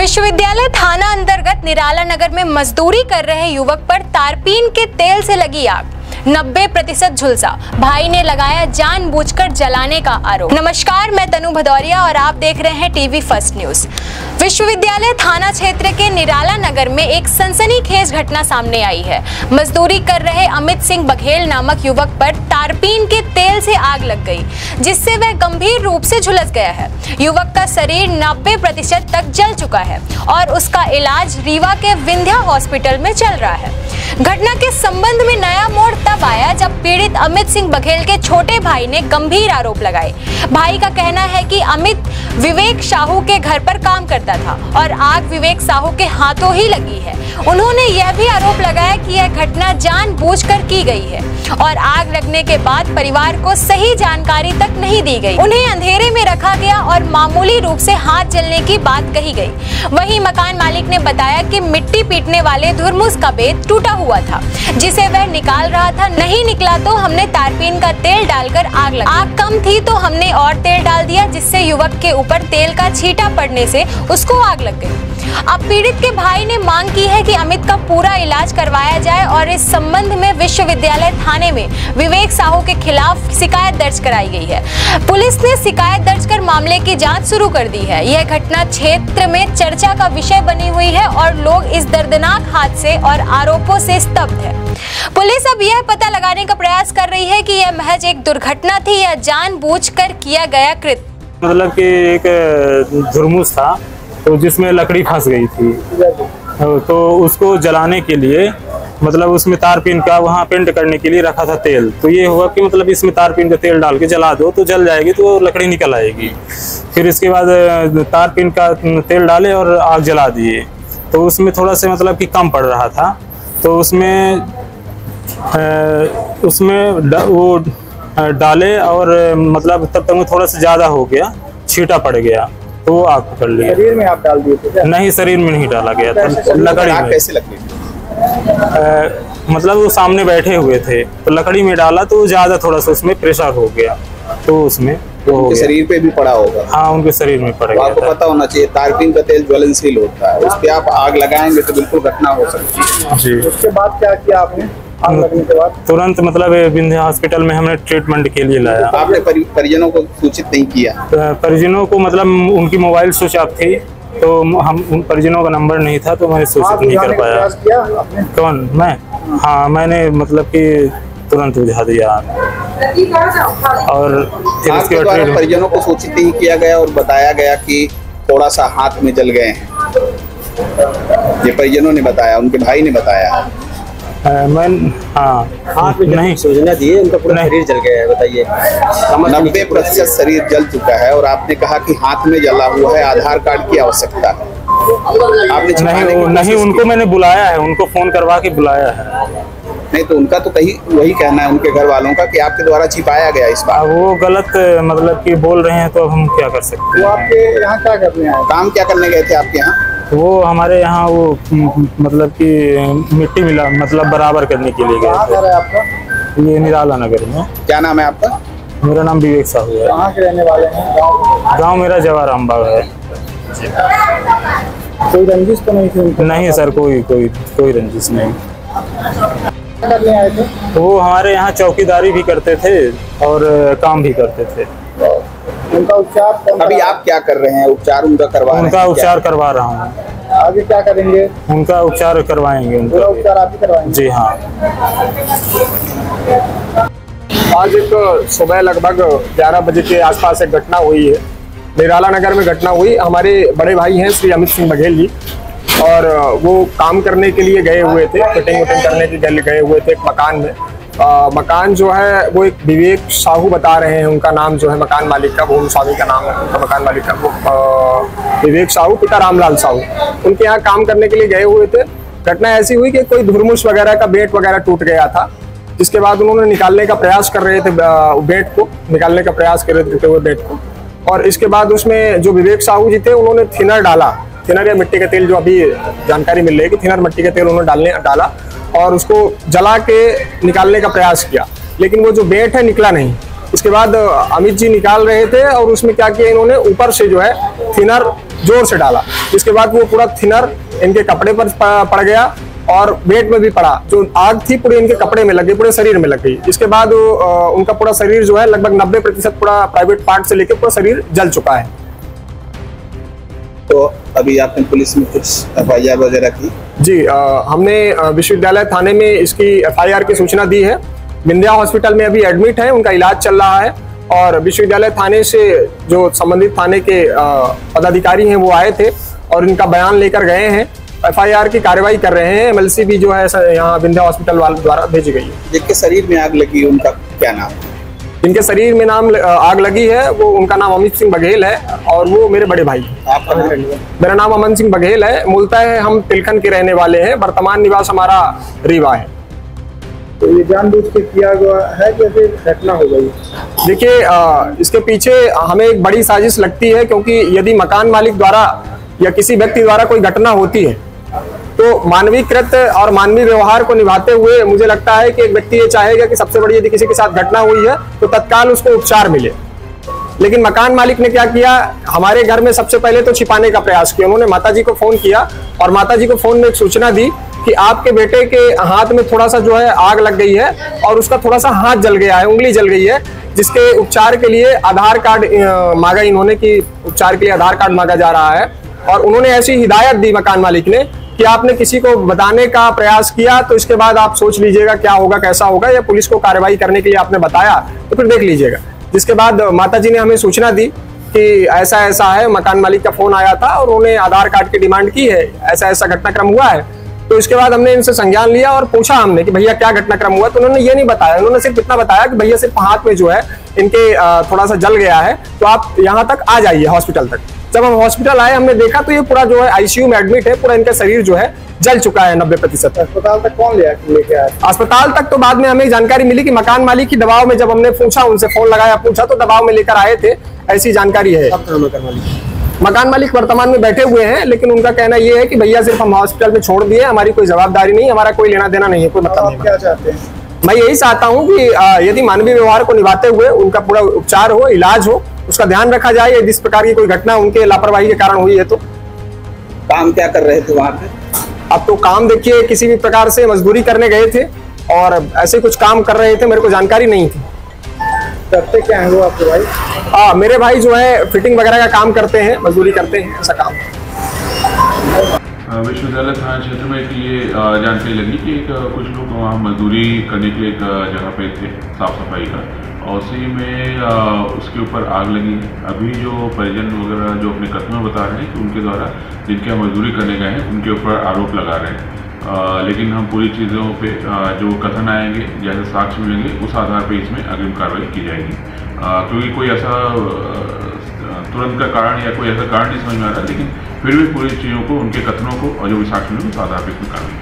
विश्वविद्यालय थाना अंतर्गत निराला नगर में मजदूरी कर रहे युवक पर तारपीन के तेल से लगी आग, 90% झुलसा। भाई ने लगाया जानबूझकर जलाने का आरोप। नमस्कार, मैं तनु भदौरिया और आप देख रहे हैं टीवी फर्स्ट न्यूज। विश्वविद्यालय थाना क्षेत्र के निराला नगर में एक सनसनीखेज घटना सामने आई है। मजदूरी कर रहे अमित सिंह बघेल नामक युवक पर तारपीन के तेल से आग लग गई, जिससे वह गंभीर रूप से झुलस गया है। युवक का शरीर 90% तक जल चुका है और उसका इलाज रीवा के विंध्या हॉस्पिटल में चल रहा है। घटना के संबंध में नया मोड़ तब आया जब पीड़ित अमित सिंह बघेल के छोटे भाई ने गंभीर आरोप लगाए। भाई का कहना है कि अमित विवेक साहू के घर पर काम करता था और आग विवेक साहू के हाथों ही लगी है। उन्होंने यह भी आरोप लगाया कि यह घटना जानबूझकर की गई है और आग लगने के बाद परिवार को सही जानकारी तक नहीं दी गई। उन्हें अंधेरे में रखा गया और मामूली रूप से हाथ जलने की बात कही गई। वहीं मकान मालिक ने बताया कि मिट्टी पीटने वाले धुरमुस का बेत टूटा हुआ था, जिसे वह निकाल रहा था। नहीं निकला तो हमने तारपीन का तेल डालकर आग लगा। आग कम थी तो हमने और तेल डाल दिया, जिससे युवक के ऊपर तेल का छींटा पड़ने से उसको आग लग गई। अब पीड़ित के भाई ने मांग की है कि अमित का पूरा इलाज करवाया जाए और इस संबंध में विश्वविद्यालय थाने में विवेक साहू के खिलाफ शिकायत दर्ज कराई गई है। पुलिस ने शिकायत दर्ज कर मामले की जांच शुरू कर दी है। यह घटना क्षेत्र में चर्चा का विषय बनी हुई है और लोग इस दर्दनाक हादसे और आरोपों से स्तब्ध है। पुलिस अब यह पता लगाने का प्रयास कर रही है कि यह महज एक दुर्घटना थी या जानबूझकर किया गया कृत्य। मतलब कि एक धुरमुस था तो जिसमें लकड़ी फंस गई थी, तो उसको जलाने के लिए मतलब उसमें तारपीन का वहाँ पेंट करने के लिए रखा था तेल। तो ये हुआ कि मतलब इसमें तारपीन का तेल डाल के जला दो तो जल जाएगी, तो लकड़ी निकल आएगी। फिर इसके बाद तारपीन का तेल डाले और आग जला दिए, तो उसमें थोड़ा सा मतलब कि कम पड़ रहा था, तो उसमें वो डाले और मतलब तब तक थोड़ा सा ज़्यादा हो गया, छींटा पड़ गया तो वो आग पकड़ लिया। शरीर में आप डाल दिए थे क्या? नहीं, शरीर में नहीं डाला गया था, लकड़ी में। कैसे लग गई? मतलब वो सामने बैठे हुए थे तो लकड़ी में डाला तो ज्यादा थोड़ा सा उसमें प्रेशर हो गया, तो उसमें वो उनके शरीर पे भी पड़ा होगा। हाँ, उनके शरीर में पड़ गया। आपको पता होना चाहिए तारपीन का तेल ज्वलनशील होता है, उस पे आप आग लगाएंगे तो बिल्कुल घटना हो सकती है जी। उसके बाद क्या किया आपने? आग लगने के बाद तुरंत मतलब विंध्या हॉस्पिटल में हमने ट्रीटमेंट के लिए लाया। आपने परिजनों को सूचित नहीं किया? परिजनों को मतलब उनकी मोबाइल स्विच ऑफ थी, तो हम उन परिजनों का नंबर नहीं था, तो मैंने सूचित नहीं कर पाया। कौन? मैं? हाँ, मैंने मतलब कि तुरंत बुझा दिया। और फिर इसके बाद परिजनों को सूचित नहीं किया गया और बताया गया कि थोड़ा सा हाथ में जल गए हैं। ये परिजनों ने बताया, उनके भाई ने बताया। मैं हाथ में नहीं सूचना दिए, उनका पूरा शरीर जल गया है। बताइए, 90% शरीर जल चुका है और आपने कहा कि हाथ में जला हुआ है, आधार कार्ड की आवश्यकता है। आपने नहीं, उनको मैंने बुलाया है, उनको फोन करवा के बुलाया है। नहीं तो उनका तो कहीं वही कहना है उनके घर वालों का कि आपके द्वारा छिपाया गया इस बात। वो गलत मतलब कि बोल रहे हैं, तो हम क्या कर सकते हैं। वो आपके यहाँ क्या करने आए? काम क्या करने गए थे आपके यहाँ? वो हमारे यहाँ वो मतलब कि मिट्टी मिला मतलब बराबर करने के लिए गए थे। आपका? ये निराला नगर में। क्या नाम है आपका? मेरा नाम विवेक साहू है। कहाँ के रहने वाले हैं? गाँव मेरा जवाराम बाग है। कोई रंजिश तो नहीं थी? नहीं सर, कोई रंजिश नहीं। करने आए थे? वो हमारे यहाँ चौकीदारी भी करते थे और काम भी करते थे। उनका उपचार अभी आप क्या कर रहे हैं? उपचार उनका उपचार करवा रहा हूँ। आगे क्या करेंगे? उनका उपचार करवाएंगे। उनका उपचार आप ही करवाएंगे? जी हाँ। आज एक सुबह लगभग 11 बजे के आसपास एक घटना हुई है, निराला नगर में घटना हुई। हमारे बड़े भाई हैं श्री अमित सिंह बघेल जी, और वो काम करने के लिए गए हुए थे, फिटिंग वटिंग करने के लिए गए हुए थे एक मकान में। मकान जो है वो एक विवेक साहू बता रहे हैं, उनका नाम जो है मकान मालिक का, भूम स्वामी का नाम है उनका मकान मालिक का, वो विवेक साहू पिता रामलाल साहू, उनके यहाँ काम करने के लिए गए हुए थे। घटना ऐसी हुई कि कोई धुरमुस वगैरह का बेट वगैरह टूट गया था, जिसके बाद उन्होंने निकालने का प्रयास कर रहे थे, बेट को निकालने का प्रयास कर रहे थे वो बेट को। और इसके बाद उसमें जो विवेक साहू जी थे उन्होंने थिनर डाला, थिनर या मिट्टी का तेल, जो अभी जानकारी मिल रही है कि थिनर मिट्टी का तेल उन्होंने डाला और उसको जला के निकालने का प्रयास किया, लेकिन वो जो बेट है निकला नहीं। इसके बाद अमित जी निकाल रहे थे और उसमें क्या किया इन्होंने, ऊपर से जो है थिनर जोर से डाला, जिसके बाद वो पूरा थिनर इनके कपड़े पर पड़ गया और पेट में भी पड़ा। जो आग थी पूरे इनके कपड़े में लग गई, पूरे शरीर में लग गई। इसके बाद उनका पूरा शरीर जो है लगभग 90% पूरा प्राइवेट पार्ट से लेकर पूरा शरीर जल चुका है। तो अभी आपने पुलिस में कुछ FIR वगैरह की? जी, हमने विश्वविद्यालय थाने में इसकी FIR की सूचना दी है। विंध्या हॉस्पिटल में अभी एडमिट है, उनका इलाज चल रहा है और विश्वविद्यालय थाने से जो संबंधित थाने के पदाधिकारी हैं वो आए थे और इनका बयान लेकर गए हैं। FIR की कार्रवाई कर रहे हैं। MLC भी जो है यहाँ विंध्या हॉस्पिटल वाले द्वारा भेजी गई है। जिनके शरीर में आग लगी उनका क्या नाम? जिनके शरीर में आग लगी है वो, उनका नाम अमित सिंह बघेल है और वो मेरे बड़े भाई हैं। आपका नाम? मेरा नाम अमन सिंह बघेल है। मूलतः हम तिलखन के रहने वाले हैं, वर्तमान निवास हमारा रीवा है। तो ये जानबूझ के किया गया है कि फिर घटना हो गई? देखिए, इसके पीछे हमें एक बड़ी साजिश लगती है, क्योंकि यदि मकान मालिक द्वारा या किसी व्यक्ति द्वारा कोई घटना होती है तो मानवीकृत और मानवीय व्यवहार को निभाते हुए मुझे लगता है कि एक व्यक्ति ये चाहेगा कि सबसे बड़ी यदि किसी के साथ घटना हुई है तो तत्काल उसको उपचार मिले। लेकिन मकान मालिक ने क्या किया, हमारे घर में सबसे पहले तो छिपाने का प्रयास किया। उन्होंने माताजी को फोन किया और माताजी को फोन में एक सूचना दी कि आपके बेटे के हाथ में थोड़ा सा जो है आग लग गई है और उसका थोड़ा सा हाथ जल गया है, उंगली जल गई है, जिसके उपचार के लिए आधार कार्ड मांगा इन्होंने कि उपचार के लिए आधार कार्ड मांगा जा रहा है। और उन्होंने ऐसी हिदायत दी मकान मालिक ने कि आपने किसी को बताने का प्रयास किया तो इसके बाद आप सोच लीजिएगा क्या होगा कैसा होगा, या पुलिस को कार्रवाई करने के लिए आपने बताया तो फिर देख लीजिएगा। जिसके बाद माताजी ने हमें सूचना दी कि ऐसा ऐसा है, मकान मालिक का फोन आया था और उन्होंने आधार कार्ड की डिमांड की है, ऐसा ऐसा घटनाक्रम हुआ है। तो इसके बाद हमने इनसे संज्ञान लिया और पूछा हमने कि भैया क्या घटनाक्रम हुआ, तो उन्होंने ये नहीं बताया। उन्होंने सिर्फ इतना बताया कि भैया सिर्फ हाथ में जो है इनके थोड़ा सा जल गया है, तो आप यहाँ तक आ जाइए हॉस्पिटल तक। जब हम हॉस्पिटल आए हमने देखा तो ये पूरा जो है ICU में एडमिट है, पूरा इनका शरीर जो है जल चुका है 90%। अस्पताल तक कौन लेके आया? अस्पताल तक तो बाद में हमें जानकारी मिली कि मकान मालिक की दबाव में, जब हमने पूछा उनसे फोन लगाया पूछा तो दबाव में लेकर आए थे, ऐसी जानकारी है। मकान मालिक वर्तमान में बैठे हुए हैं, लेकिन उनका कहना यह है कि भैया सिर्फ हम हॉस्पिटल में छोड़ दिए, हमारी कोई जवाबदारी नहीं, हमारा कोई लेना देना नहीं है, कोई मतलब नहीं। क्या चाहते हैं? मैं यही चाहता हूँ कि यदि मानवीय व्यवहार को निभाते हुए उनका पूरा उपचार हो, इलाज हो, उसका ध्यान रखा जाए। यदि इस प्रकार की कोई घटना उनके लापरवाही के कारण हुई है तो। काम क्या कर रहे थे वहाँ पे? अब तो काम देखिए, किसी भी प्रकार से मजदूरी करने गए थे और ऐसे कुछ काम कर रहे थे, मेरे को जानकारी नहीं थी। करते क्या है वो आपके भाई? मेरे भाई जो है फिटिंग वगैरह का काम करते हैं, मजदूरी करते हैं, ऐसा काम। विश्वविद्यालय थाना क्षेत्र में ये जानकारी लगी कि कुछ लोग वहाँ मजदूरी करने के लिए एक जगह पे थे, साफ सफाई का, और उसी में उसके ऊपर आग लगी है। अभी जो परिजन वगैरह जो अपने कथनों में बता रहे हैं कि उनके द्वारा जिनके यहाँ मजदूरी करने गए हैं उनके ऊपर आरोप लगा रहे हैं। लेकिन हम पूरी चीज़ों पे जो कथन आएंगे, जैसे साक्ष्य मिलेंगे, उस आधार पे इसमें अग्रिम कार्रवाई की जाएगी। क्योंकि कोई ऐसा तुरंत का कारण या कोई ऐसा कारण नहीं समझ में आ रहा, लेकिन फिर भी पूरी चीज़ों को, उनके कथनों को और जो भी साक्ष्य मिलेंगे उस आधार पर इसमें कार्रवाई